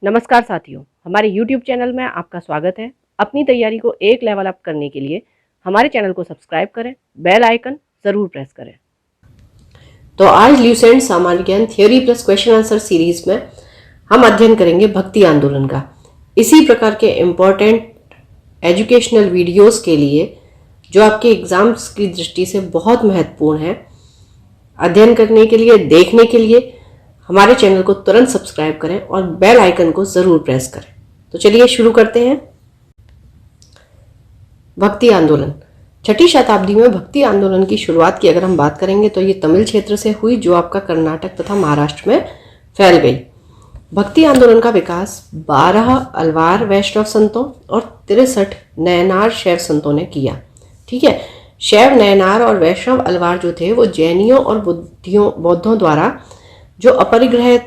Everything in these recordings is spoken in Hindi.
नमस्कार साथियों, हमारे YouTube चैनल में आपका स्वागत है। अपनी तैयारी को एक लेवल अप करने के लिए हमारे चैनल को सब्सक्राइब करें, बेल आइकन ज़रूर प्रेस करें। तो आज ल्यूसेंट सामान्य ज्ञान theory plus question answer series में हम अध्ययन करेंगे भक्ति आंदोलन का। इसी प्रकार के इम्पोर्टेंट एजुकेशनल वीडियोस के लिए जो आपके एग्जाम्स की दृष्टि से बहुत महत्वपूर्ण है, अध्ययन करने के लिए, देखने के लिए हमारे चैनल को तुरंत सब्सक्राइब करें और बेल आइकन को जरूर प्रेस करें। तो चलिए शुरू करते हैं। भक्ति आंदोलन। 6ठी शताब्दी में भक्ति आंदोलन की शुरुआत की अगर हम बात करेंगे तो ये तमिल क्षेत्र से हुई, जो आपका कर्नाटक तथा महाराष्ट्र में फैल गई। भक्ति आंदोलन का विकास 12 अलवार वैष्णव संतों और 63 नयनार शैव संतों ने किया। ठीक है, शैव, नयनार और वैष्णव अलवार जो थे वो जैनियों और बौद्धों द्वारा जो अपरिग्रह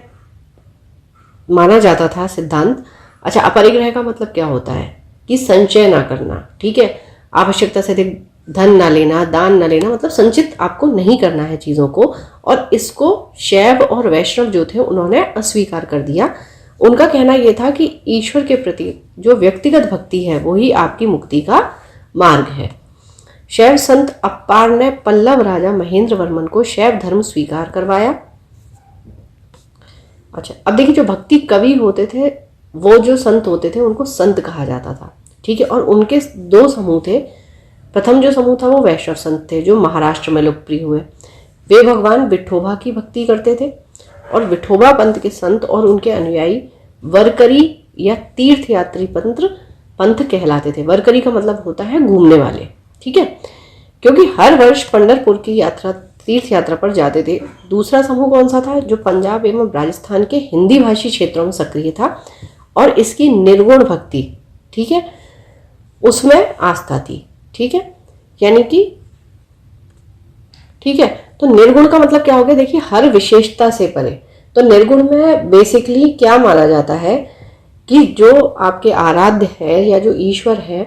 माना जाता था सिद्धांत। अच्छा, अपरिग्रह का मतलब क्या होता है कि संचय ना करना। ठीक है, आवश्यकता से अधिक धन ना लेना, दान ना लेना, मतलब संचित आपको नहीं करना है चीज़ों को। और इसको शैव और वैष्णव जो थे उन्होंने अस्वीकार कर दिया। उनका कहना यह था कि ईश्वर के प्रति जो व्यक्तिगत भक्ति है वही आपकी मुक्ति का मार्ग है। शैव संत अप्पार ने पल्लव राजा महेंद्र वर्मन को शैव धर्म स्वीकार करवाया। अच्छा, अब देखिए, जो भक्ति कवि होते थे, वो जो संत होते थे उनको संत कहा जाता था। ठीक है, और उनके 2 समूह थे। प्रथम जो समूह था वो वैष्णव संत थे, जो महाराष्ट्र में लोकप्रिय हुए। वे भगवान विठोबा की भक्ति करते थे और विठोबा पंथ के संत और उनके अनुयायी वरकरी या तीर्थयात्री पंथ कहलाते थे। वरकरी का मतलब होता है घूमने वाले। ठीक है, क्योंकि हर वर्ष पंढरपुर की यात्रा, तीर्थ यात्रा पर जाते थे। दूसरा समूह कौन सा था? जो पंजाब एवं राजस्थान के हिंदी भाषी क्षेत्रों में सक्रिय था और इसकी निर्गुण भक्ति, ठीक है, उसमें आस्था थी। ठीक है, यानी कि, ठीक है, तो निर्गुण का मतलब क्या हो गया? देखिए, हर विशेषता से परे। तो निर्गुण में बेसिकली क्या माना जाता है कि जो आपके आराध्य है या जो ईश्वर है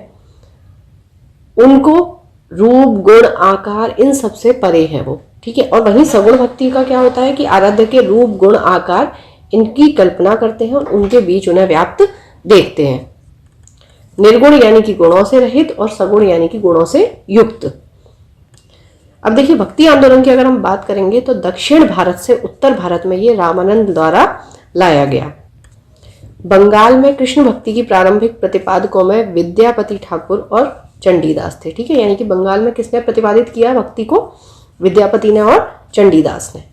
उनको रूप, गुण, आकार, इन सब से परे है वो। ठीक है, और वहीं सगुण भक्ति का क्या होता है कि आराध्य के रूप, गुण, आकार इनकी कल्पना करते हैं और उनके बीच उन्हें व्याप्त देखते हैं। निर्गुण यानी कि गुणों से रहित और सगुण यानी कि गुणों से युक्त। अब देखिए, भक्ति आंदोलन की अगर हम बात करेंगे तो दक्षिण भारत से उत्तर भारत में ये रामानंद द्वारा लाया गया। बंगाल में कृष्ण भक्ति की प्रारंभिक प्रतिपादकों में विद्यापति ठाकुर और चंडीदास थे। ठीक है, यानी कि बंगाल में किसने प्रतिपादित किया भक्ति को? विद्यापति ने और चंडीदास ने।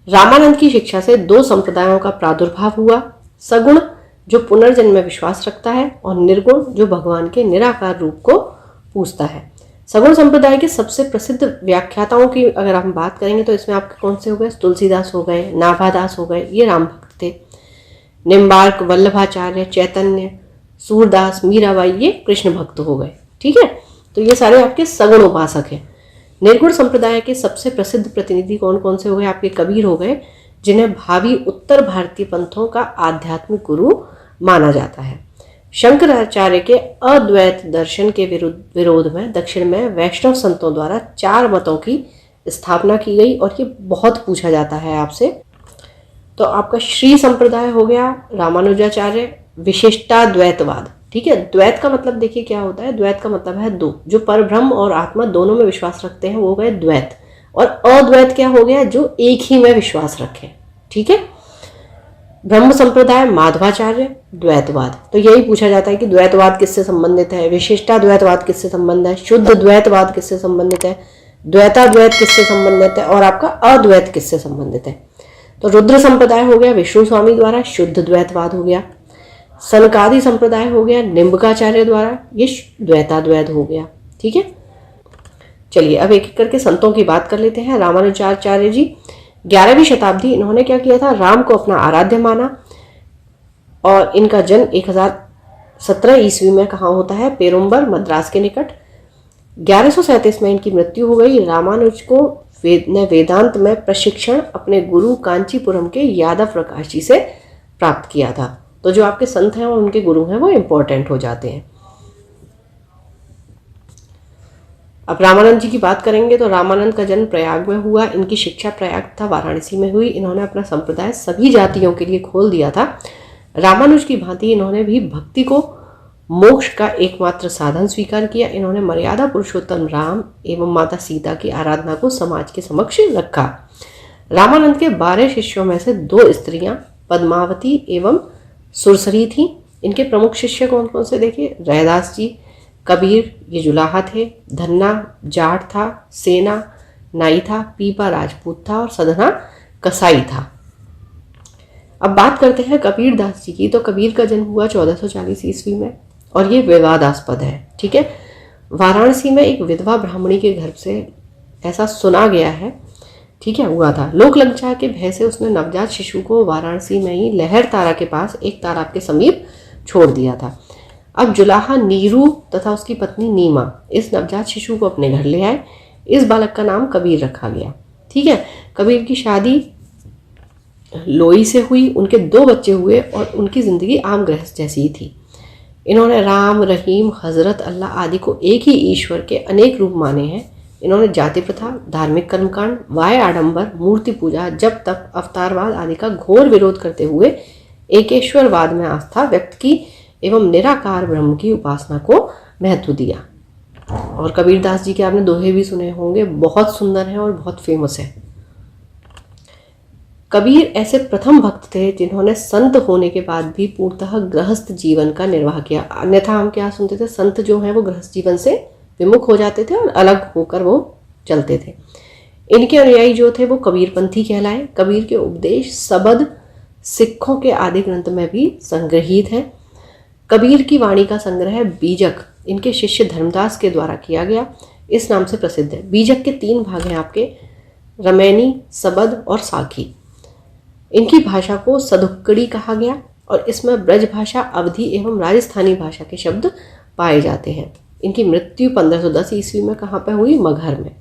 रामानंद की शिक्षा से 2 संप्रदायों का प्रादुर्भाव हुआ। सगुण जो पुनर्जन्म में विश्वास रखता है और निर्गुण जो भगवान के निराकार रूप को पूजता है। सगुण संप्रदाय के सबसे प्रसिद्ध व्याख्याताओं की अगर हम बात करेंगे तो इसमें आपके कौन से हो गए? तुलसीदास हो गए, नाभादास हो गए, ये राम भक्त थे। निम्बार्क, वल्लभाचार्य, चैतन्य, सूरदास, मीराबाई, ये कृष्ण भक्त हो गए। ठीक है, तो ये सारे आपके सगुण उपासक हैं। निर्गुण संप्रदाय के सबसे प्रसिद्ध प्रतिनिधि कौन कौन से हो गए? आपके कबीर हो गए, जिन्हें भावी उत्तर भारतीय पंथों का आध्यात्मिक गुरु माना जाता है। शंकराचार्य के अद्वैत दर्शन के विरोध में दक्षिण में वैष्णव संतों द्वारा 4 मतों की स्थापना की गई और ये बहुत पूछा जाता है आपसे। तो आपका श्री संप्रदाय हो गया, रामानुजाचार्य, विशिष्टाद्वैतवाद। ठीक है, द्वैत का मतलब देखिए क्या होता है? द्वैत का मतलब है 2, जो परब्रह्म और आत्मा दोनों में विश्वास रखते हैं वो हो गए द्वैत। और अद्वैत क्या हो गया? जो एक ही में विश्वास रखे। ठीक है, ब्रह्म संप्रदाय, माधवाचार्य, द्वैतवाद। तो यही पूछा जाता है कि द्वैतवाद किससे संबंधित है, विशिष्टाद्वैतवाद किससे संबंधित है, शुद्ध द्वैतवाद किससे संबंधित है, द्वैताद्वैत किससे संबंधित है और आपका अद्वैत किससे संबंधित है। तो रुद्र संप्रदाय हो गया विष्णु स्वामी द्वारा, शुद्ध द्वैतवाद हो गया। सनकादि संप्रदाय हो गया निम्बकाचार्य द्वारा, ये द्वैताद्वैत हो गया। ठीक है, चलिए अब एक एक करके संतों की बात कर लेते हैं। रामानुजाचार्य जी 11वीं शताब्दी, इन्होंने क्या किया था? राम को अपना आराध्य माना और इनका जन्म 1017 ईस्वी में कहाँ होता है? पेरुम्बर, मद्रास के निकट। 1137 में इनकी मृत्यु हो गई। रामानुज को वेदांत में प्रशिक्षण अपने गुरु कांचीपुरम के यादव प्रकाश जी से प्राप्त किया था। तो जो आपके संत हैं और उनके गुरु हैं वो इंपॉर्टेंट हो जाते हैं। अब रामानंद जी की बात करेंगे तो रामानंद का जन्म प्रयाग में हुआ। इनकी शिक्षा प्रयाग तथा वाराणसी में हुई। इन्होंने अपना संप्रदाय सभी जातियों के लिए खोल दिया था। रामानुज की भांति इन्होंने भी भक्ति को मोक्ष का एकमात्र साधन स्वीकार किया। इन्होंने मर्यादा पुरुषोत्तम राम एवं माता सीता की आराधना को समाज के समक्ष रखा। रामानंद के 12 शिष्यों में से 2 स्त्रियां पद्मावती एवं सुरसरी थीं। इनके प्रमुख शिष्य कौन कौन से देखिए, रैदास जी, कबीर ये जुलाहा थे, धन्ना जाट था, सेना नाई था, पीपा राजपूत था और सधना कसाई था। अब बात करते हैं कबीर दास जी की। तो कबीर का जन्म हुआ 1440 ईस्वी में और ये विवादास्पद है। ठीक है, वाराणसी में एक विधवा ब्राह्मणी के घर से ऐसा सुना गया है, ठीक है, हुआ था। लोक लज्जा के भय से उसने नवजात शिशु को वाराणसी में ही लहर तारा के पास एक तालाब के समीप छोड़ दिया था। अब जुलाहा नीरू तथा उसकी पत्नी नीमा इस नवजात शिशु को अपने घर ले आए। इस बालक का नाम कबीर रखा गया। ठीक है, कबीर की शादी लोई से हुई। उनके 2 बच्चे हुए और उनकी जिंदगी आम गृहस्थ जैसी ही थी। इन्होंने राम, रहीम, हजरत, अल्लाह आदि को एक ही ईश्वर के अनेक रूप माने हैं। इन्होंने जाति प्रथा, धार्मिक कर्मकांड, वाय आडंबर, मूर्ति पूजा, जब तक, अवतारवाद आदि का घोर विरोध करते हुए एकेश्वरवाद में आस्था व्यक्त की एवं निराकार ब्रह्म की उपासना को महत्व दिया। और कबीरदास जी के आपने दोहे भी सुने होंगे, बहुत सुंदर हैं और बहुत फेमस है। कबीर ऐसे प्रथम भक्त थे जिन्होंने संत होने के बाद भी पूर्णतः गृहस्थ जीवन का निर्वाह किया। अन्यथा हम क्या सुनते थे, संत जो है वो गृहस्थ जीवन से विमुख हो जाते थे और अलग होकर वो चलते थे। इनके अनुयायी जो थे वो कबीरपंथी कहलाए। कबीर के उपदेश सबद सिखों के आदि ग्रंथ में भी संग्रहित है। कबीर की वाणी का संग्रह बीजक इनके शिष्य धर्मदास के द्वारा किया गया, इस नाम से प्रसिद्ध है। बीजक के 3 भाग हैं आपके, रमैनी, सबद और साखी। इनकी भाषा को सदुक्कड़ी कहा गया और इसमें ब्रज भाषा, अवधी एवं राजस्थानी भाषा के शब्द पाए जाते हैं। इनकी मृत्यु 1510 ईस्वी में कहाँ पर हुई, मगहर में।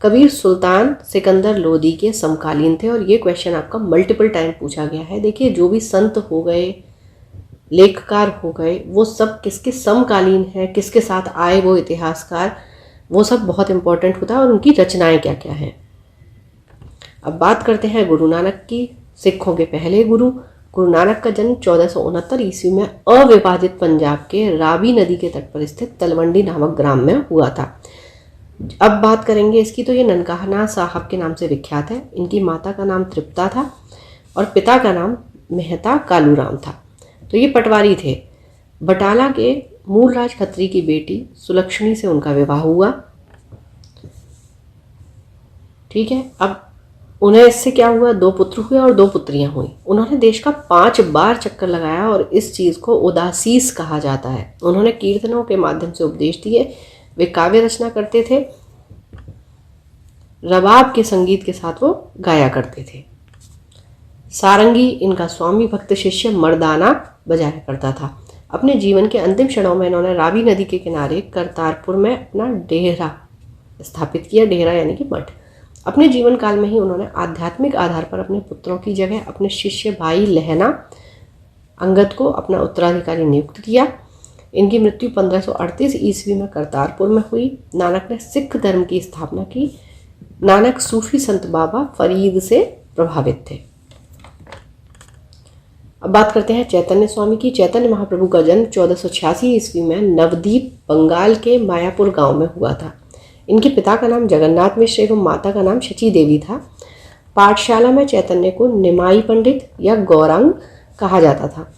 कबीर सुल्तान सिकंदर लोदी के समकालीन थे और ये क्वेश्चन आपका मल्टीपल टाइम पूछा गया है। देखिए, जो भी संत हो गए, लेखकार हो गए, वो सब किसके समकालीन है, किसके साथ आए वो इतिहासकार, वो सब बहुत इंपॉर्टेंट होता है और उनकी रचनाएं क्या क्या हैं। अब बात करते हैं गुरु नानक की, सिखों के पहले गुरु। गुरु नानक का जन्म 1469 ईस्वी में अविभाजित पंजाब के रावी नदी के तट पर स्थित तलवंडी नामक ग्राम में हुआ था। अब बात करेंगे इसकी, तो ये ननकाना साहब के नाम से विख्यात है। इनकी माता का नाम तृप्ता था और पिता का नाम मेहता कालूराम था। तो ये पटवारी थे। बटाला के मूलराज खत्री की बेटी सुलक्षणी से उनका विवाह हुआ। ठीक है, अब उन्हें इससे क्या हुआ, 2 पुत्र हुए और 2 पुत्रियां हुई। उन्होंने देश का 5 बार चक्कर लगाया और इस चीज़ को उदासीस कहा जाता है। उन्होंने कीर्तनों के माध्यम से उपदेश दिए। वे काव्य रचना करते थे, रबाब के संगीत के साथ वो गाया करते थे। सारंगी इनका स्वामी भक्त शिष्य मर्दाना बजाया करता था। अपने जीवन के अंतिम क्षणों में इन्होंने रावी नदी के किनारे करतारपुर में अपना डेरा स्थापित किया। डेरा यानी कि मठ। अपने जीवन काल में ही उन्होंने आध्यात्मिक आधार पर अपने पुत्रों की जगह अपने शिष्य भाई लहना अंगद को अपना उत्तराधिकारी नियुक्त किया। इनकी मृत्यु 1538 ईस्वी में करतारपुर में हुई। नानक ने सिख धर्म की स्थापना की। नानक सूफी संत बाबा फरीद से प्रभावित थे। अब बात करते हैं चैतन्य स्वामी की। चैतन्य महाप्रभु का जन्म 1486 ईस्वी में नवदीप बंगाल के मायापुर गांव में हुआ था। इनके पिता का नाम जगन्नाथ मिश्र एवं माता का नाम शची देवी था। पाठशाला में चैतन्य को निमाई पंडित या गौरांग कहा जाता था।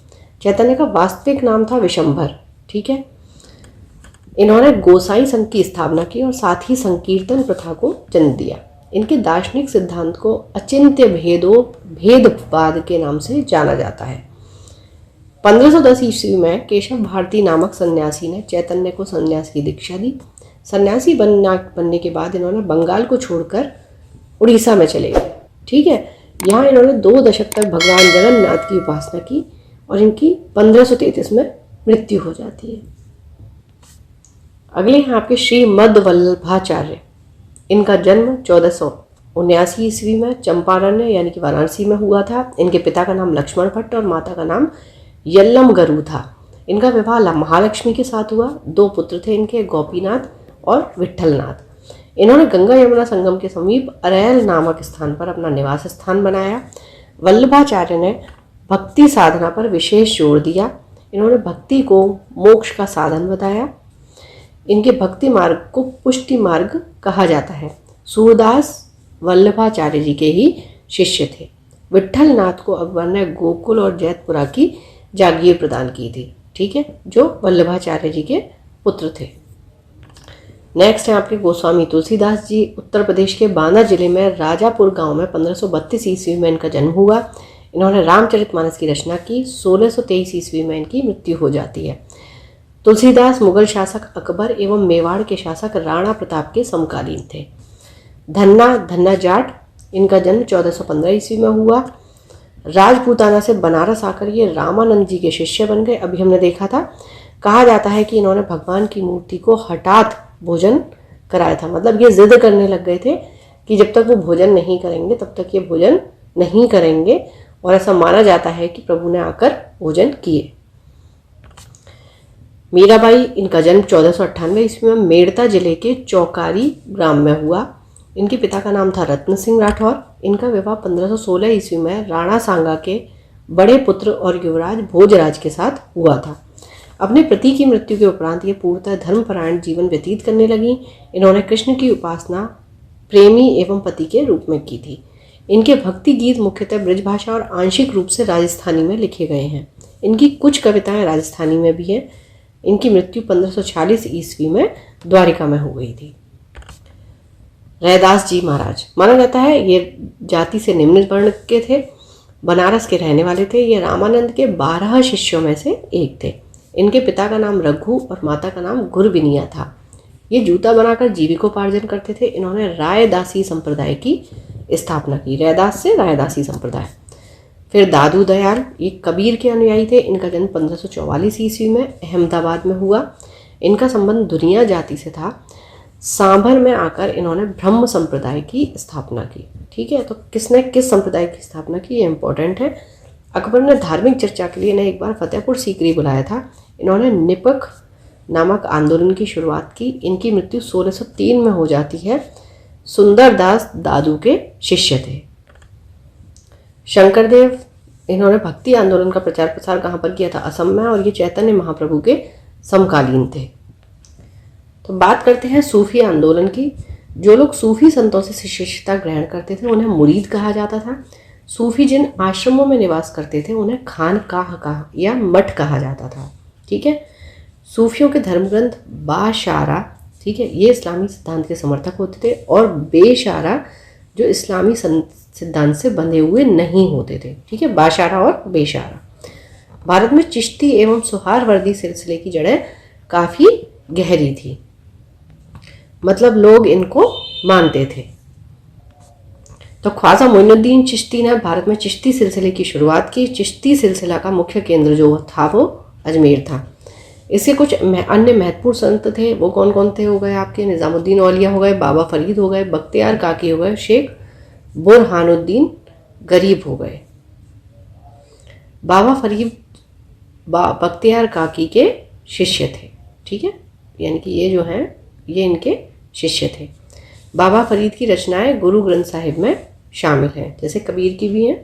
चैतन्य का वास्तविक नाम था विशंभर। ठीक है, इन्होंने गोसाई संघ की स्थापना की और साथ ही संकीर्तन प्रथा को जन्म दिया। इनके दार्शनिक सिद्धांत को अचिंत्य भेदवाद के नाम से जाना जाता है। 1510 ईस्वी में केशव भारती नामक सन्यासी ने चैतन्य को सन्यास की दीक्षा दी। सन्यासी बनने के बाद इन्होंने बंगाल को छोड़कर उड़ीसा में चले गए। ठीक है, यहाँ इन्होंने 2 दशक तक भगवान जगन्नाथ की उपासना की और इनकी 1533 में मृत्यु हो जाती है। अगले हैं आपके श्री मध्वल्लभाचार्य। इनका जन्म 1479 ईस्वी में चंपारण यानी कि वाराणसी में हुआ था। इनके पिता का नाम लक्ष्मण भट्ट और माता का नाम यल्लम गरु था। इनका विवाह महालक्ष्मी के साथ हुआ। 2 पुत्र थे इनके, गोपीनाथ और विट्ठलनाथ। इन्होंने गंगा यमुना संगम के समीप अरैल नामक स्थान पर अपना निवास स्थान बनाया। वल्लभाचार्य ने भक्ति साधना पर विशेष जोर दिया। इन्होंने भक्ति को मोक्ष का साधन बताया। इनके भक्ति मार्ग को पुष्टि मार्ग कहा जाता है। सूरदास वल्लभाचार्य जी के ही शिष्य थे। विट्ठलनाथ को अकबर ने गोकुल और जैतपुरा की जागीर प्रदान की थी, ठीक है, जो वल्लभाचार्य जी के पुत्र थे। नेक्स्ट है आपके गोस्वामी तुलसीदास जी। उत्तर प्रदेश के बांदा जिले में राजापुर गांव में 1532 ईस्वी में इनका जन्म हुआ। इन्होंने रामचरितमानस की रचना की। 1623 ईस्वी में इनकी मृत्यु हो जाती है। तुलसीदास मुगल शासक अकबर एवं मेवाड़ के शासक राणा प्रताप के समकालीन थे। धन्ना जाट, इनका जन्म 1415 ईस्वी में हुआ। राजपूताना से बनारस आकर ये रामानंद जी के शिष्य बन गए। अभी हमने देखा था, कहा जाता है कि इन्होंने भगवान की मूर्ति को हठात भोजन कराया था। मतलब ये जिद करने लग गए थे कि जब तक वो भोजन नहीं करेंगे तब तक ये भोजन नहीं करेंगे, और ऐसा माना जाता है कि प्रभु ने आकर भोजन किए। मीराबाई, इनका जन्म 1498 ईस्वी में मेड़ता जिले के चौकारी ग्राम में हुआ। इनके पिता का नाम था रत्न सिंह राठौर। इनका विवाह 1516 ईस्वी में राणा सांगा के बड़े पुत्र और युवराज भोजराज के साथ हुआ था। अपने पति की मृत्यु के उपरांत ये पूर्णतः धर्मपरायण जीवन व्यतीत करने लगी। इन्होंने कृष्ण की उपासना प्रेमी एवं पति के रूप में की थी। इनके भक्ति गीत मुख्यतः ब्रजभाषा और आंशिक रूप से राजस्थानी में लिखे गए हैं। इनकी कुछ कविताएं राजस्थानी में भी हैं। इनकी मृत्यु 1546 ईस्वी में द्वारिका में हो गई थी। रैदास जी महाराज, माना जाता है ये जाति से निम्न वर्ण के थे, बनारस के रहने वाले थे। ये रामानंद के 12 शिष्यों में से एक थे। इनके पिता का नाम रघु और माता का नाम गुरबिनिया था। ये जूता बनाकर जीविकोपार्जन करते थे। इन्होंने रायदासी संप्रदाय की स्थापना की। रैदास से रायदासी संप्रदाय। फिर दादू दयाल, ये कबीर के अनुयायी थे। इनका जन्म 1544 ईस्वी में अहमदाबाद में हुआ। इनका संबंध दुनिया जाति से था। सांभर में आकर इन्होंने ब्रह्म संप्रदाय की स्थापना की, ठीक है। तो किसने किस संप्रदाय की स्थापना की, ये इंपॉर्टेंट है। अकबर ने धार्मिक चर्चा के लिए इन्हें एक बार फतेहपुर सीकरी बुलाया था। इन्होंने निपक नामक आंदोलन की शुरुआत की। इनकी मृत्यु 1603 में हो जाती है। सुंदरदास दादू के शिष्य थे। शंकरदेव, इन्होंने भक्ति आंदोलन का प्रचार प्रसार कहाँ पर किया था, असम में, और ये चैतन्य महाप्रभु के समकालीन थे। तो बात करते हैं सूफी आंदोलन की। जो लोग सूफी संतों से शिष्यता ग्रहण करते थे उन्हें मुरीद कहा जाता था। सूफी जिन आश्रमों में निवास करते थे उन्हें खानकाह या मठ कहा जाता था, ठीक है। सूफियों के धर्मग्रंथ बाशारा, ठीक है, ये इस्लामी सिद्धांत के समर्थक होते थे, और बेशारा जो इस्लामी सिद्धांत से बंधे हुए नहीं होते थे, ठीक है, बाशारा और बेशारा। भारत में चिश्ती एवं सुहारवर्दी सिलसिले की जड़ें काफ़ी गहरी थी। मतलब लोग इनको मानते थे। तो ख्वाजा मोइनुद्दीन चिश्ती ने भारत में चिश्ती सिलसिले की शुरुआत की। चिश्ती सिलसिला का मुख्य केंद्र जो था वो अजमेर था। इसके कुछ अन्य महत्वपूर्ण संत थे। वो कौन कौन थे, हो गए आपके निज़ामुद्दीन औलिया हो गए, बाबा फरीद हो गए, बख्तियार काकी हो गए, शेख बुरहानुद्दीन गरीब हो गए। बाबा फरीद बख्तियार काकी के शिष्य थे, ठीक है, यानी कि ये जो हैं ये इनके शिष्य थे। बाबा फरीद की रचनाएं गुरु ग्रंथ साहिब में शामिल हैं, जैसे कबीर की भी हैं।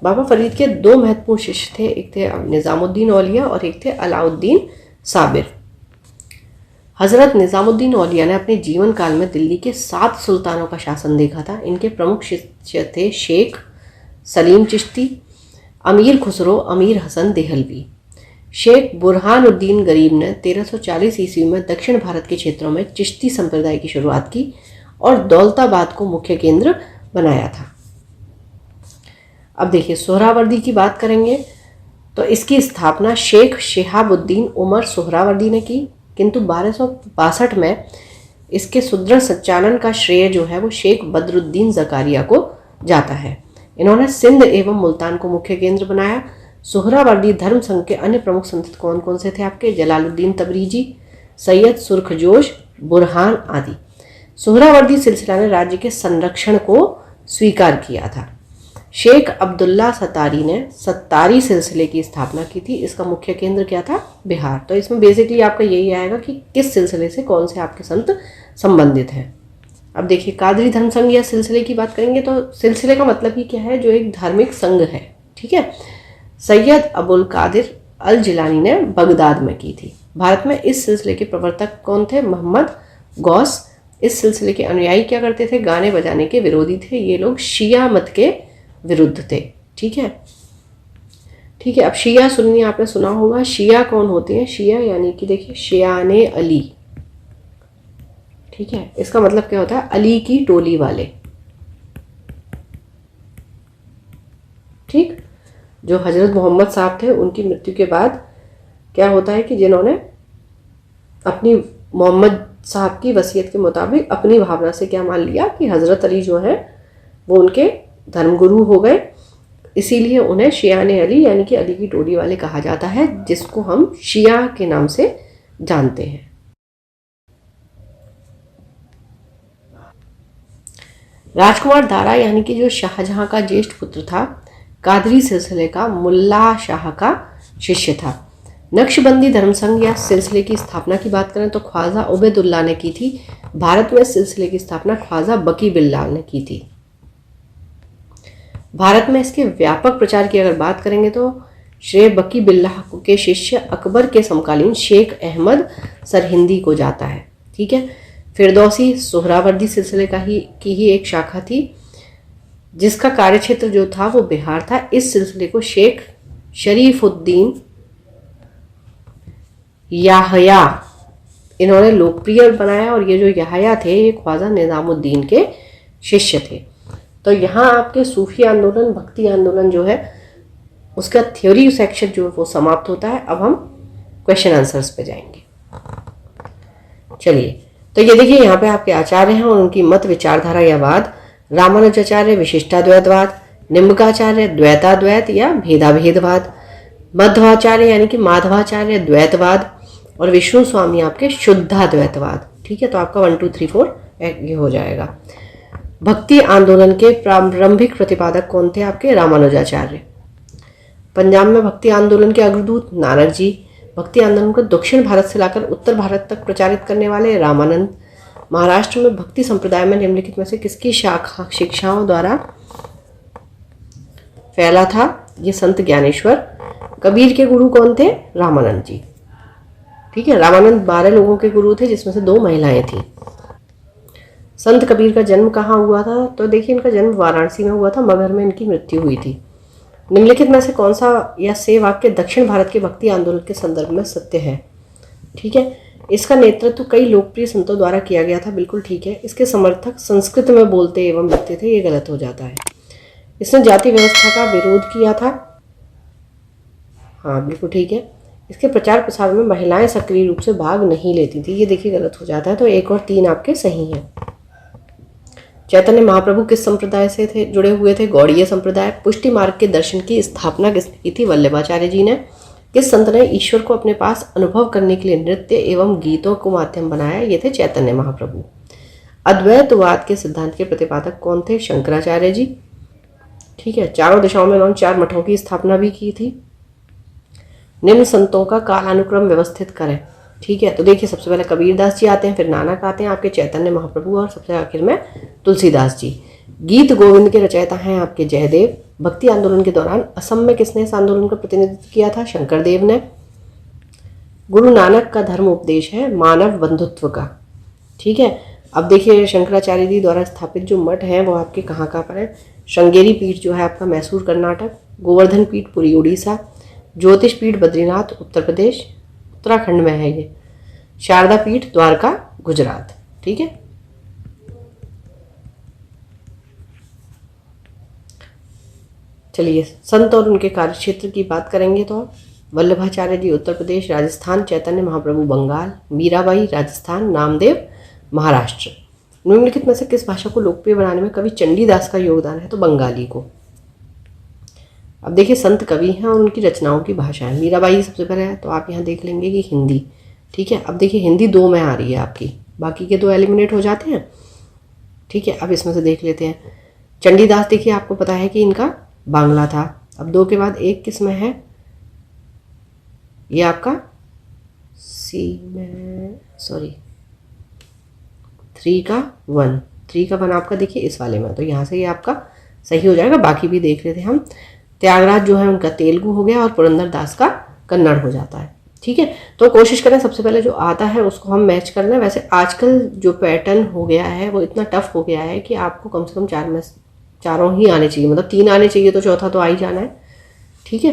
बाबा फरीद के 2 महत्वपूर्ण शिष्य थे, एक थे निज़ामुद्दीन औलिया और एक थे अलाउद्दीन साबिर। हज़रत निज़ामुद्दीन औलिया ने अपने जीवन काल में दिल्ली के 7 सुल्तानों का शासन देखा था। इनके प्रमुख शिष्य थे शेख सलीम चिश्ती, अमीर खुसरो, अमीर हसन देहलवी। शेख बुरहानुद्दीन गरीब ने 1340 ईस्वी में दक्षिण भारत के क्षेत्रों में चिश्ती संप्रदाय की शुरुआत की और दौलताबाद को मुख्य केंद्र बनाया था। अब देखिए सोहरावर्दी की बात करेंगे तो इसकी स्थापना शेख शिहाबुद्दीन उमर सोहरावर्दी ने की, किंतु 1262 में इसके सुदृढ़ संचालन का श्रेय जो है वो शेख बदरुद्दीन जकारिया को जाता है। इन्होंने सिंध एवं मुल्तान को मुख्य केंद्र बनाया। सोहरावर्दी धर्म संघ के अन्य प्रमुख संत कौन कौन से थे आपके, जलालुद्दीन तबरीजी, सैयद सुरखजोश, बुरहान आदि। सोहरावर्दी सिलसिला ने राज्य के संरक्षण को स्वीकार किया था। शेख अब्दुल्ला सत्तारी ने सत्तारी सिलसिले की स्थापना की थी। इसका मुख्य केंद्र क्या था? बिहार। तो इसमें बेसिकली आपका यही आएगा कि किस सिलसिले से कौन से आपके संत संबंधित हैं। अब देखिए कादरी धर्म संघ या सिलसिले की बात करेंगे तो सिलसिले का मतलब ही क्या है? जो एक धार्मिक संघ है। ठीक है। सैयद अबुल कादिर अल जिलानी ने बगदाद में की थी। भारत में इस सिलसिले के प्रवर्तक कौन थे? मोहम्मद गौस। इस सिलसिले के अनुयायी क्या करते थे? गाने बजाने के विरोधी थे। ये लोग शिया मत के विरुद्ध थे। ठीक है। ठीक है। अब शिया सुन्नी आपने सुना होगा। शिया कौन होते हैं? शिया यानी कि देखिए शियाने अली। ठीक है। इसका मतलब क्या होता है? अली की टोली वाले। ठीक। जो हजरत मोहम्मद साहब थे उनकी मृत्यु के बाद क्या होता है कि जिन्होंने अपनी मोहम्मद साहब की वसीयत के मुताबिक अपनी भावना से क्या मान लिया कि हजरत अली जो है वो उनके धर्मगुरु हो गए, इसीलिए उन्हें शियाने अली यानी कि अली की टोली वाले कहा जाता है, जिसको हम शिया के नाम से जानते हैं। राजकुमार दारा यानी कि जो शाहजहां का ज्येष्ठ पुत्र था, कादरी सिलसिले का मुल्ला शाह का शिष्य था। नक्शबंदी धर्मसंघ या सिलसिले की स्थापना की बात करें तो ख्वाजा उबैदुल्लाह ने की थी। भारत में सिलसिले की स्थापना ख्वाजा बकी बिल्लाल ने की थी। भारत में इसके व्यापक प्रचार की अगर बात करेंगे तो श्रेय बकी बिल्लाह के शिष्य अकबर के समकालीन शेख अहमद सरहिंदी को जाता है। ठीक है। फिरदौसी सोहरावर्दी सिलसिले की ही एक शाखा थी, जिसका कार्यक्षेत्र जो था वो बिहार था। इस सिलसिले को शेख शरीफुद्दीन याहया इन्होंने लोकप्रिय बनाया, और ये जो याहया थे ये ख्वाजा निजामुद्दीन के शिष्य थे। तो यहाँ आपके सूफी आंदोलन, भक्ति आंदोलन जो है उसका थ्योरी सेक्शन जो वो समाप्त होता है। अब हम क्वेश्चन आंसर्स पे जाएंगे। चलिए, तो ये देखिए यहाँ पे आपके आचार्य हैं और उनकी मत विचारधारा या वाद। रामानुजाचार्य विशिष्टाद्वैतवाद, निम्बकाचार्य द्वैताद्वैत या भेदाभेदवाद, मध्वाचार्य यानी कि माधवाचार्य द्वैतवाद, और विष्णु स्वामी आपके शुद्धाद्वैतवाद। ठीक है। तो आपका 1 2 3 4 ये हो जाएगा। भक्ति आंदोलन के प्रारंभिक प्रतिपादक कौन थे? आपके रामानुजाचार्य। पंजाब में भक्ति आंदोलन के अग्रदूत नानक जी। भक्ति आंदोलन को दक्षिण भारत से लाकर उत्तर भारत तक प्रचारित करने वाले रामानंद। महाराष्ट्र में भक्ति संप्रदाय में निम्नलिखित में से किसकी शाखा शिक्षाओं द्वारा फैला था? ये संत ज्ञानेश्वर। कबीर के गुरु कौन थे? रामानंद जी। ठीक है। रामानंद 12 लोगों के गुरु थे, जिसमें से 2 महिलाएं थी। संत कबीर का जन्म कहाँ हुआ था? तो देखिए इनका जन्म वाराणसी में हुआ था, मगहर में इनकी मृत्यु हुई थी। निम्नलिखित में से कौन सा या से वाक्य दक्षिण भारत के भक्ति आंदोलन के संदर्भ में सत्य है? ठीक है। इसका नेतृत्व कई लोकप्रिय संतों द्वारा किया गया था। बिल्कुल ठीक है। इसके समर्थक संस्कृत में बोलते एवं लिखते थे, ये गलत हो जाता है। इसने जाति व्यवस्था का विरोध किया था। हाँ बिल्कुल ठीक है। इसके प्रचार प्रसार में महिलाएं सक्रिय रूप से भाग नहीं लेती थी, ये देखिए गलत हो जाता है। तो 1 और 3 आपके सही हैं। चैतन्य महाप्रभु किस संप्रदाय से थे जुड़े हुए थे? गौड़ीय संप्रदाय। पुष्टि मार्ग के दर्शन की स्थापना किसने की थी? वल्लभाचार्य जी ने। किस संत ने ईश्वर को अपने पास अनुभव करने के लिए नृत्य एवं गीतों को माध्यम बनाया? ये थे चैतन्य महाप्रभु। अद्वैतवाद के सिद्धांत के प्रतिपादक कौन थे? शंकराचार्य जी। ठीक है। चारों दिशाओं में उन्होंने 4 मठों की स्थापना भी की थी। निम्न संतों का कालानुक्रम व्यवस्थित करें। ठीक है। तो देखिए सबसे पहले कबीरदास जी आते हैं, फिर नानक आते हैं, आपके चैतन्य महाप्रभु, और सबसे आखिर में तुलसीदास जी। गीत गोविंद के रचयिता हैं आपके जयदेव। भक्ति आंदोलन के दौरान असम में किसने इस आंदोलन का प्रतिनिधित्व किया था? शंकर देव ने। गुरु नानक का धर्म उपदेश है मानव बंधुत्व का। ठीक है। अब देखिए शंकराचार्य जी द्वारा स्थापित जो मठ हैं वो आपके कहाँ कहाँ पर है? श्रृंगेरी पीठ जो है आपका मैसूर कर्नाटक, गोवर्धन पीठ पुरी उड़ीसा, ज्योतिष पीठ बद्रीनाथ उत्तर प्रदेश उत्तराखंड में है ये, शारदा पीठ द्वारका गुजरात। ठीक है। चलिए संत और उनके कार्यक्षेत्र की बात करेंगे तो वल्लभाचार्य जी उत्तर प्रदेश राजस्थान, चैतन्य महाप्रभु बंगाल, मीराबाई राजस्थान, नामदेव महाराष्ट्र। निम्नलिखित में से किस भाषा को लोकप्रिय बनाने में कवि चंडीदास का योगदान है? तो बंगाली को। अब देखिए संत कवि हैं और उनकी रचनाओं की भाषा है। मीराबाई सबसे पहले है तो आप यहाँ देख लेंगे कि हिंदी। ठीक है। अब देखिए हिंदी 2 में आ रही है आपकी, बाकी के 2 एलिमिनेट हो जाते हैं। ठीक है। अब इसमें से देख लेते हैं। चंडीदास देखिए आपको पता है कि इनका बांग्ला था। अब 2 के बाद 1 किस में है, ये आपका सी में, सॉरी 3 का 1, 3 का 1 आपका देखिए इस वाले में, तो यहाँ से ये आपका सही हो जाएगा। बाकी भी देख रहे थे हम। त्यागराज जो है उनका तेलुगु हो गया और पुरंदर दास का कन्नड़ हो जाता है। ठीक है, तो कोशिश करें सबसे पहले जो आता है उसको हम मैच कर लें। वैसे आजकल जो पैटर्न हो गया है वो इतना टफ हो गया है कि आपको कम से कम 4 में चारों ही आने चाहिए, मतलब 3 आने चाहिए तो चौथा तो आ ही जाना है। ठीक है,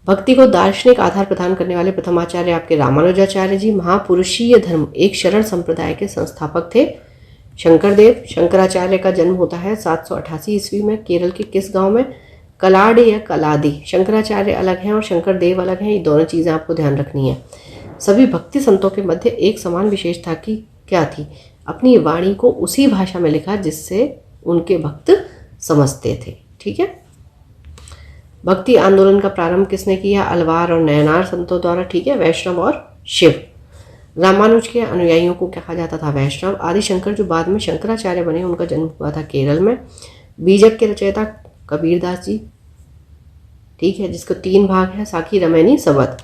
भक्ति को दार्शनिक आधार प्रदान करने वाले प्रथमाचार्य आपके रामानुजाचार्य जी महापुरुषीय धर्म एक शरण संप्रदाय के संस्थापक थे। शंकरदेव, शंकराचार्य का जन्म होता है 788 ईस्वी में केरल के किस गांव में, कलाड या कलादी। शंकराचार्य अलग हैं और शंकरदेव अलग हैं, ये दोनों चीज़ें आपको ध्यान रखनी है। सभी भक्ति संतों के मध्य एक समान विशेषता की क्या थी, अपनी वाणी को उसी भाषा में लिखा जिससे उनके भक्त समझते थे। ठीक है, भक्ति आंदोलन का प्रारंभ किसने किया, अलवार और नयनार संतों द्वारा। ठीक है, वैष्णव और शिव। रामानुज के अनुयायियों को कहा जाता था वैष्णव। आदिशंकर जो बाद में शंकराचार्य बने उनका जन्म हुआ था केरल में। बीजक के रचयिता कबीरदास जी। ठीक है, जिसको 3 भाग है, साखी रमैनी सबद।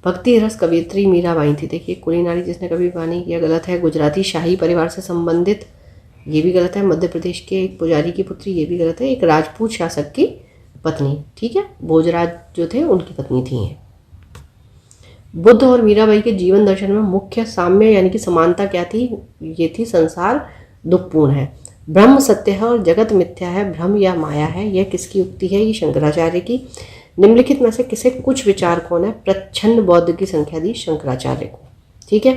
भक्ति रस कवियत्री मीराबाई थी। देखिए, कुली नारी जिसने कभी वाणी किया, गलत है। गुजराती शाही परिवार से संबंधित, ये भी गलत है। मध्य प्रदेश के एक पुजारी की पुत्री, ये भी गलत है। एक राजपूत शासक की पत्नी। ठीक है, भोजराज जो थे उनकी पत्नी थी। बुद्ध और मीराबाई के जीवन दर्शन में मुख्य साम्य यानी कि समानता क्या थी, ये थी संसार दुखपूर्ण है, ब्रह्म सत्य है और जगत मिथ्या है, भ्रम या माया है। यह किसकी उक्ति है, ये शंकराचार्य की। निम्नलिखित में से किसे कुछ विचारकों ने प्रच्छन्न बौद्ध की संख्या दी, शंकराचार्य को। ठीक है,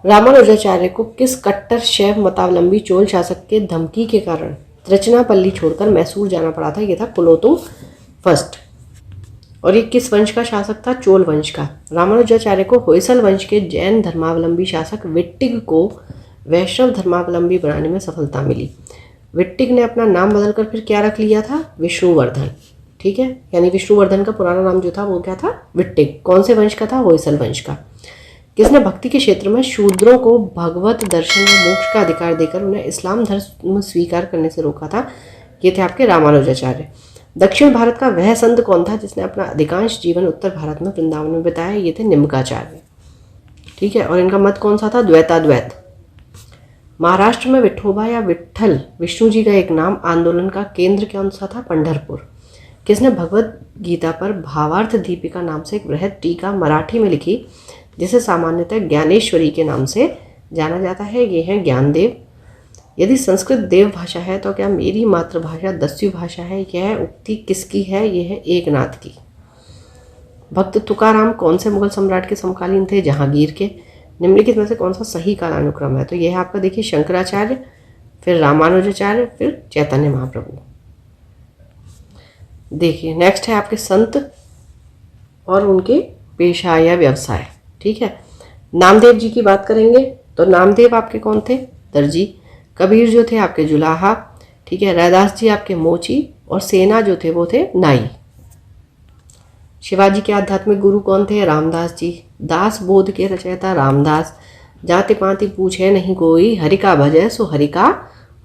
रामानुजाचार्य को किस कट्टर शैव मतावलंबी चोल शासक के धमकी के कारण त्रिचनापल्ली छोड़कर मैसूर जाना पड़ा था, ये था कुलोतुंग फर्स्ट। और ये किस वंश का शासक था, चोल वंश का। रामानुजाचार्य को होयसल वंश के जैन धर्मावलंबी शासक विट्टिग को वैष्णव धर्मावलंबी बनाने में सफलता मिली। विट्टिग ने अपना नाम बदलकर फिर क्या रख लिया था, विष्णुवर्धन। ठीक है, यानी विष्णुवर्धन का पुराना नाम जो था वो क्या था, विट्टिग। कौन से वंश का था, होयसल वंश का। किसने भक्ति के क्षेत्र में शूद्रों को भगवत दर्शन व मोक्ष का अधिकार देकर उन्हें इस्लाम धर्म स्वीकार करने से रोका था, ये थे आपके रामानुजाचार्य। दक्षिण भारत का वह संत कौन था जिसने अपना अधिकांश जीवन उत्तर भारत में वृंदावन में बिताया, ये थे निम्बाचार्य। ठीक है, और इनका मत कौन सा था, द्वैताद्वैत। महाराष्ट्र में विठोबा या विट्ठल विष्णु जी का एक नाम आंदोलन का केंद्र कौन सा था, पंढरपुर। किसने भगवत गीता पर भावार्थ दीपिका नाम से एक बृहद टीका मराठी में लिखी जिसे सामान्यतः ज्ञानेश्वरी के नाम से जाना जाता है, ये है ज्ञानदेव। यदि संस्कृत देव भाषा है तो क्या मेरी मातृभाषा दस्यु भाषा है, यह उक्ति किसकी है, यह है एकनाथ की। भक्त तुकाराम कौन से मुगल सम्राट के समकालीन थे, जहांगीर के। निम्नलिखित में से कौन सा सही कालानुक्रम है, तो यह है आपका देखिए शंकराचार्य, फिर रामानुजाचार्य, फिर चैतन्य महाप्रभु। देखिए नेक्स्ट है आपके संत और उनके पेशा या व्यवसाय। ठीक है, नामदेव जी की बात करेंगे तो नामदेव आपके कौन थे, दर्जी। कबीर जो थे आपके जुलाहा। ठीक है, रैदास जी आपके मोची और सेना जो थे वो थे नाई। शिवाजी के आध्यात्मिक गुरु कौन थे, रामदास जी। दास बोध के रचयिता रामदास। जाति पाति पूछे नहीं कोई, हरि का भजय सो हरि का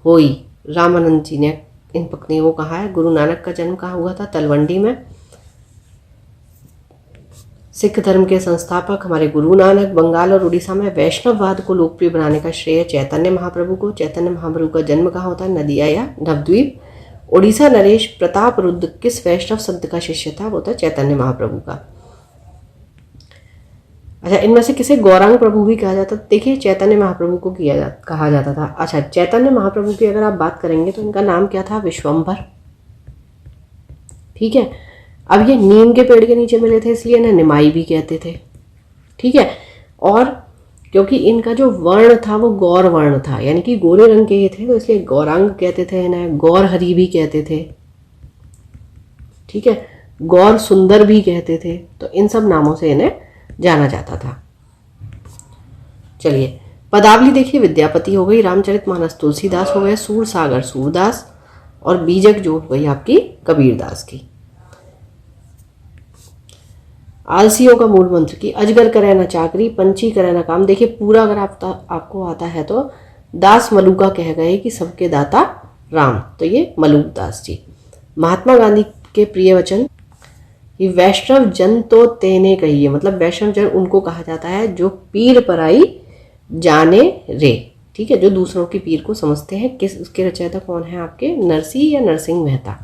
होई। रामानंद जी ने इन पत्नियों को कहा है। गुरु नानक का जन्म कहाँ हुआ था, तलवंडी में। सिख धर्म के संस्थापक हमारे गुरु नानक। बंगाल और उड़ीसा में वैष्णववाद को लोकप्रिय बनाने का श्रेय चैतन्य महाप्रभु को। चैतन्य महाप्रभु का जन्म कहाँ होता है, नदिया या नवद्वीप। उड़ीसा नरेश प्रताप रुद्र किस वैष्णव संत का शिष्य था, वो था चैतन्य महाप्रभु का। अच्छा, इनमें से किसे गौरांग प्रभु भी कहा जाता, देखिए चैतन्य महाप्रभु को कहा जाता था। अच्छा, चैतन्य महाप्रभु की अगर आप बात करेंगे तो इनका नाम क्या था, विश्वम्भर। ठीक है, अब ये नीम के पेड़ के नीचे मिले थे इसलिए इन्हें निमाई भी कहते थे। ठीक है, और क्योंकि इनका जो वर्ण था वो गौर वर्ण था, यानी कि गोरे रंग के ये थे, तो इसलिए गौरांग कहते थे इन्हें, गौर हरि भी कहते थे। ठीक है, गौर सुंदर भी कहते थे, तो इन सब नामों से इन्हें जाना जाता था। चलिए, पदावली देखिए, विद्यापति हो गई, रामचरितमानस तुलसीदास हो गए, सूरसागर सूरदास, और बीजक जो हो गई आपकी कबीरदास की। आलसियों का मूल मंत्र की अजगर करे न चाकरी, पंछी करे न काम। देखिए पूरा अगर आपको आता है तो दास मलूका कह गए कि सबके दाता राम, तो ये मलूक दास जी। महात्मा गांधी के प्रिय वचन, ये वैष्णव जन तो तेने कहिए, मतलब वैष्णव जन उनको कहा जाता है जो पीर पराई जाने रे, ठीक है, जो दूसरों की पीर को समझते हैं। किस उसके रचयिता कौन है आपके? नरसिंह या नरसिंह मेहता।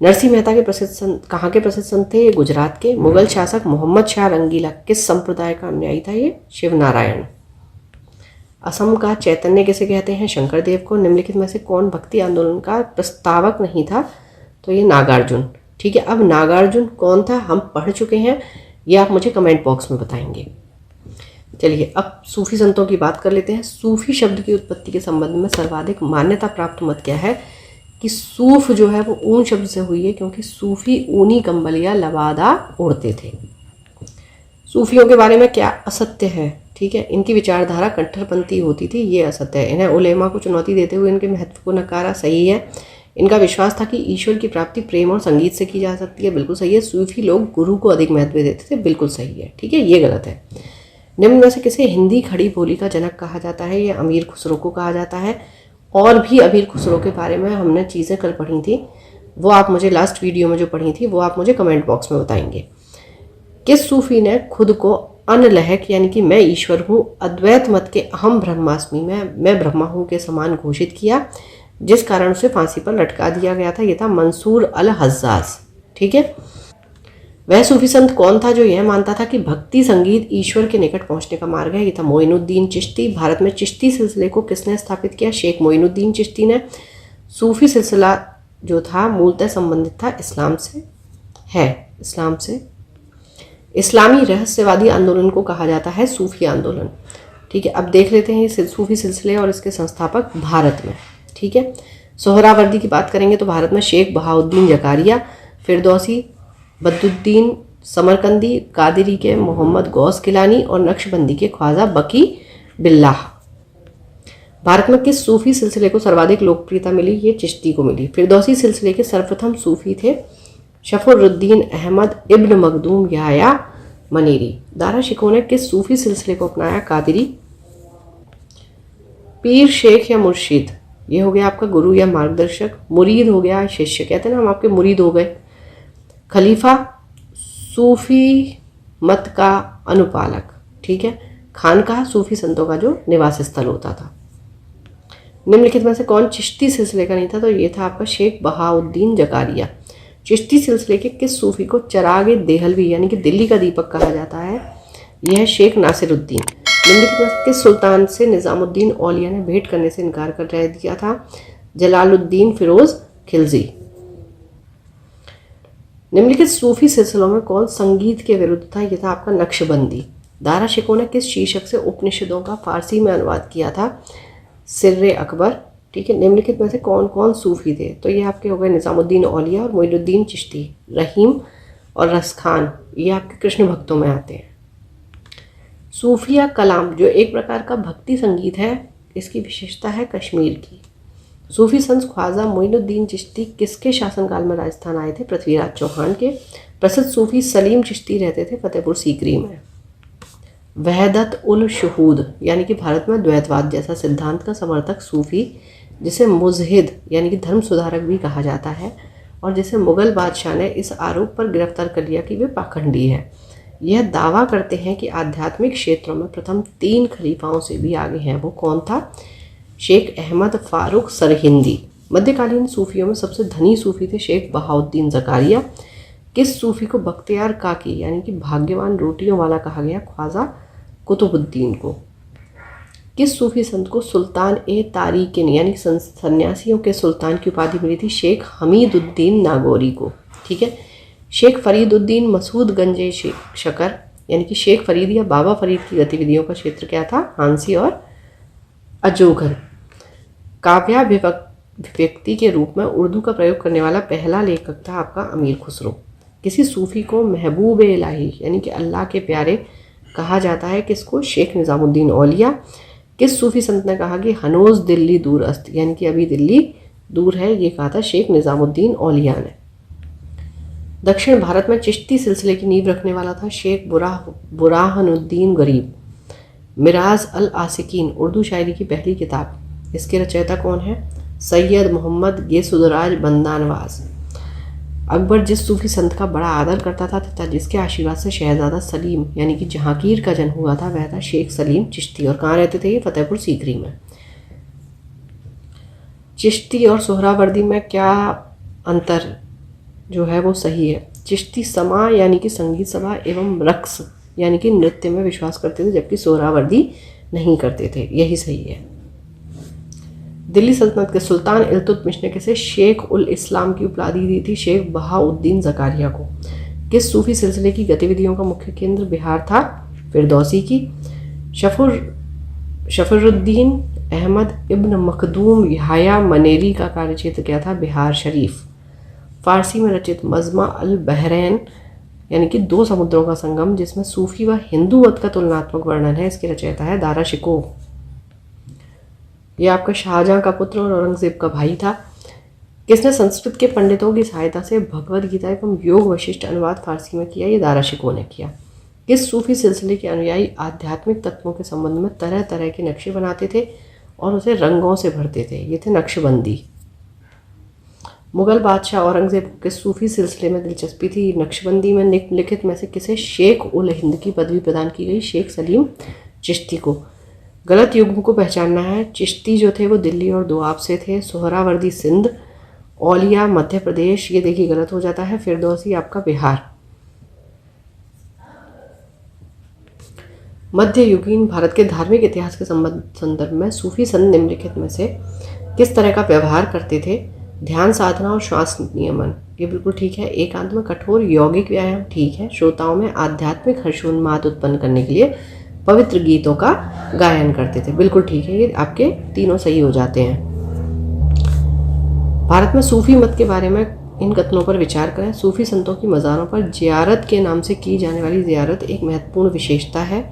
नरसिंह मेहता के प्रसिद्ध संत, कहाँ के प्रसिद्ध संत थे? ये गुजरात के। मुगल शासक मोहम्मद शाह रंगीला किस संप्रदाय का अनुयायी था? ये शिव नारायण। असम का चैतन्य किसे कहते हैं? शंकर देव को। निम्नलिखित में से कौन भक्ति आंदोलन का प्रस्तावक नहीं था? तो ये नागार्जुन, ठीक है। अब नागार्जुन कौन था हम पढ़ चुके हैं, ये आप मुझे कमेंट बॉक्स में बताएंगे। चलिए अब सूफी संतों की बात कर लेते हैं। सूफी शब्द की उत्पत्ति के संबंध में सर्वाधिक मान्यता प्राप्त मत क्या है कि सूफ जो है वो ऊन शब्द से हुई है, क्योंकि सूफी ऊनी कंबल या लबादा ओढ़ते थे। सूफियों के बारे में क्या असत्य है? ठीक है, इनकी विचारधारा कट्टरपंथी होती थी, ये असत्य है। इन्हें उलेमा को चुनौती देते हुए इनके महत्व को नकारा, सही है। इनका विश्वास था कि ईश्वर की प्राप्ति प्रेम और संगीत से की जा सकती है, बिल्कुल सही है। सूफी लोग गुरु को अधिक महत्व देते थे, बिल्कुल सही है, ठीक है, ये गलत है। निम्न में से किसे हिंदी खड़ी बोली का जनक कहा जाता है? ये अमीर खुसरो को कहा जाता है। और भी अमीर खुसरो के बारे में हमने चीज़ें कल पढ़ी थी, वो आप मुझे लास्ट वीडियो में जो पढ़ी थी वो आप मुझे कमेंट बॉक्स में बताएंगे। किस सूफी ने खुद को अनलहक यानी कि मैं ईश्वर हूँ, अद्वैत मत के अहम ब्रह्मास्मि में मैं ब्रह्मा हूँ के समान घोषित किया, जिस कारण उसे फांसी पर लटका दिया गया था? ये था मंसूर अल हज्जाज, ठीक है। वह सूफी संत कौन था जो यह मानता था कि भक्ति संगीत ईश्वर के निकट पहुंचने का मार्ग है? ये था मोइनुद्दीन चिश्ती। भारत में चिश्ती सिलसिले को किसने स्थापित किया? शेख मोइनुद्दीन चिश्ती ने। सूफी सिलसिला जो था मूलतः संबंधित था इस्लाम से, इस्लाम से। इस्लामी रहस्यवादी आंदोलन को कहा जाता है सूफी आंदोलन, ठीक है। अब देख लेते हैं ये सूफी सिलसिले और इसके संस्थापक भारत में, ठीक है। सोहरावर्दी की बात करेंगे तो भारत में शेख बहाउद्दीन जकारिया, फिरदौसी, बद्रुद्दीन समरकंदी, कादिरी के मोहम्मद गौस किलानी और नक्शबंदी के ख्वाजा बकी बिल्लाह। भारत में किस सूफी सिलसिले को सर्वाधिक लोकप्रियता मिली? ये चिश्ती को मिली। फिरदौसी सिलसिले के सर्वप्रथम सूफी थे शफरुद्दीन अहमद इब्न मखदूम याया मनीरी। दारा शिकोह ने किस सूफी सिलसिले को अपनाया? कादिरी। पीर शेख या मुर्शिद, ये हो गया आपका गुरु या मार्गदर्शक। मुरीद हो गया शिष्य, कहते हैं ना हम आपके मुरीद हो गए। खलीफा सूफी मत का अनुपालक, ठीक है। खानकाह सूफी संतों का जो निवास स्थल होता था। निम्नलिखित में से कौन चिश्ती सिलसिले का नहीं था? तो ये था आपका शेख बहाउद्दीन जकारिया। चिश्ती सिलसिले के किस सूफी को चरागे देहलवी यानी कि दिल्ली का दीपक कहा जाता है? यह है शेख नासिरुद्दीन। निम्नलिखित में से किस सुल्तान से निजामुद्दीन औलिया ने भेंट करने से इनकार कर दिया था? जलालुद्दीन फिरोज खिलजी। निम्नलिखित सूफी सिलसिलों में कौन संगीत के विरुद्ध था? यह था आपका नक्शबंदी। दारा शिकोह ने किस शीर्षक से उपनिषदों का फारसी में अनुवाद किया था? सिर्रे अकबर, ठीक है। निम्नलिखित में से कौन कौन सूफी थे? तो ये आपके हो गए निजामुद्दीन औलिया और मोइनुद्दीन चिश्ती। रहीम और रसखान ये आपके कृष्ण भक्तों में आते हैं। सूफिया कलाम जो एक प्रकार का भक्ति संगीत है, इसकी विशेषता है कश्मीर की। सूफी संत ख्वाजा मोइनुद्दीन चिश्ती किसके शासनकाल में राजस्थान आए थे? पृथ्वीराज चौहान के। प्रसिद्ध सूफी सलीम चिश्ती रहते थे फतेहपुर सीकरी में। वहदत उल शुहूद यानी कि भारत में द्वैतवाद जैसा सिद्धांत का समर्थक सूफी, जिसे मुजहिद यानी कि धर्म सुधारक भी कहा जाता है, और जिसे मुगल बादशाह ने इस आरोप पर गिरफ्तार कर लिया कि वे पाखंडी है। यह दावा करते हैं कि आध्यात्मिक क्षेत्रों में प्रथम 3 खलीफाओं से भी आगे हैं। वो कौन था? शेख अहमद फारूक सरहिंदी। मध्यकालीन सूफियों में सबसे धनी सूफी थे शेख बहाउद्दीन जकारिया। किस सूफी को बख्तियार काकी यानी कि भाग्यवान रोटियों वाला कहा गया? ख्वाजा कुतुबुद्दीन को। किस सूफी संत को सुल्तान ए तारीकिन यानी सन्यासियों के सुल्तान की उपाधि मिली थी? शेख हमीदुद्दीन नागौरी को, ठीक है। शेख फरीदुद्दीन मसूद गंजे शकर यानी कि शेख फरीद या बाबा फरीद की गतिविधियों का क्षेत्र क्या था? हांसी और अजोघर। काव्याभिव्यक्ति के रूप में उर्दू का प्रयोग करने वाला पहला लेखक था आपका अमीर खुसरो। किसी सूफी को महबूब इलाही यानी कि अल्लाह के प्यारे कहा जाता है? किसको? शेख निजामुद्दीन औलिया। किस सूफी संत ने कहा कि हनोज दिल्ली दूर अस्त यानी कि अभी दिल्ली दूर है? ये कहा था शेख निजामुद्दीन औलिया ने। दक्षिण भारत में चिश्ती सिलसिले की नींव रखने वाला था शेख बुरहानुद्दीन गरीब। मिराज अल आसिकीन उर्दू शायरी की पहली किताब, इसके रचयिता कौन है? सैयद मोहम्मद गेसुदराज बंदानवाज। अकबर जिस सूफी संत का बड़ा आदर करता था तथा जिसके आशीर्वाद से शहजादा सलीम यानी कि जहांगीर का जन्म हुआ था, वह था शेख सलीम चिश्ती। और कहाँ रहते थे ये? फतेहपुर सीकरी में। चिश्ती और सोहरावर्दी में क्या अंतर जो है वो सही है? चिश्ती समा यानी कि संगीत सभा एवं रक्स यानी कि नृत्य में विश्वास करते थे, जबकि सोहरावर्दी नहीं करते थे, यही सही है। दिल्ली सल्तनत के सुल्तान इल्तुतमिश ने किसे शेख उल इस्लाम की उपाधि दी थी? शेख बहाउद्दीन ज़कारिया को। किस सूफी सिलसिले की गतिविधियों का मुख्य केंद्र बिहार था? फिरदौसी की। शफरुद्दीन अहमद इब्न मखदूम याह्या मनेरी का कार्यक्षेत्र क्या था? बिहार शरीफ। फारसी में रचित मजमा अल बहरैन यानी कि दो समुद्रों का संगम, जिसमें सूफी व हिंदू मत का तुलनात्मक वर्णन है, इसके रचयिता है दारा शिकोह। यह आपका शाहजहां का पुत्र और औरंगजेब का भाई था। किसने संस्कृत के पंडितों की सहायता से भगवद गीता एवं योग वशिष्ठ अनुवाद फारसी में किया? ये दारा शिकोह ने किया। किस सूफी सिलसिले के अनुयायी आध्यात्मिक तत्वों के संबंध में तरह तरह के नक्शे बनाते थे और उसे रंगों से भरते थे? ये थे नक्शबंदी। मुगल बादशाह औरंगजेब को किस सूफी सिलसिले में दिलचस्पी थी? नक्शबंदी में निम्नलिखित में से किसे शेख उल हिंद की पदवी प्रदान की गई? शेख सलीम चिश्ती को। गलत युग्म को पहचानना है। चिश्ती जो थे वो दिल्ली और दोआब से थे। सोहरावर्दी सिंध, औलिया मध्य प्रदेश, ये देखिए गलत हो जाता है। फिरदौसी आपका बिहार। मध्य युगीन भारत के धार्मिक इतिहास के संदर्भ में सूफी संत निम्नलिखित में से किस तरह का व्यवहार करते थे? ध्यान साधना और श्वास नियमन, ये बिल्कुल ठीक है। एकांत में कठोर यौगिक व्यायाम, ठीक है। श्रोताओं में आध्यात्मिक हर्षोन्माद उत्पन्न करने के लिए पवित्र गीतों का गायन करते थे, बिल्कुल ठीक है। ये आपके तीनों सही हो जाते हैं। भारत में सूफी मत के बारे में इन कथनों पर विचार करें। सूफी संतों की मज़ारों पर जियारत के नाम से की जाने वाली जियारत एक महत्वपूर्ण विशेषता है।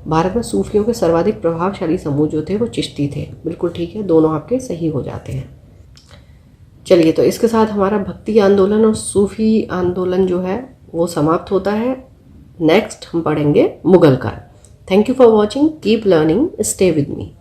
भारत में सूफियों के सर्वाधिक प्रभावशाली समूह जो थे वो चिश्ती थे, बिल्कुल ठीक है। दोनों आपके सही हो जाते हैं। चलिए, तो इसके साथ हमारा भक्ति आंदोलन और सूफी आंदोलन जो है वो समाप्त होता है। नेक्स्ट हम पढ़ेंगे मुगल काल। Thank you for watching, keep learning, stay with me.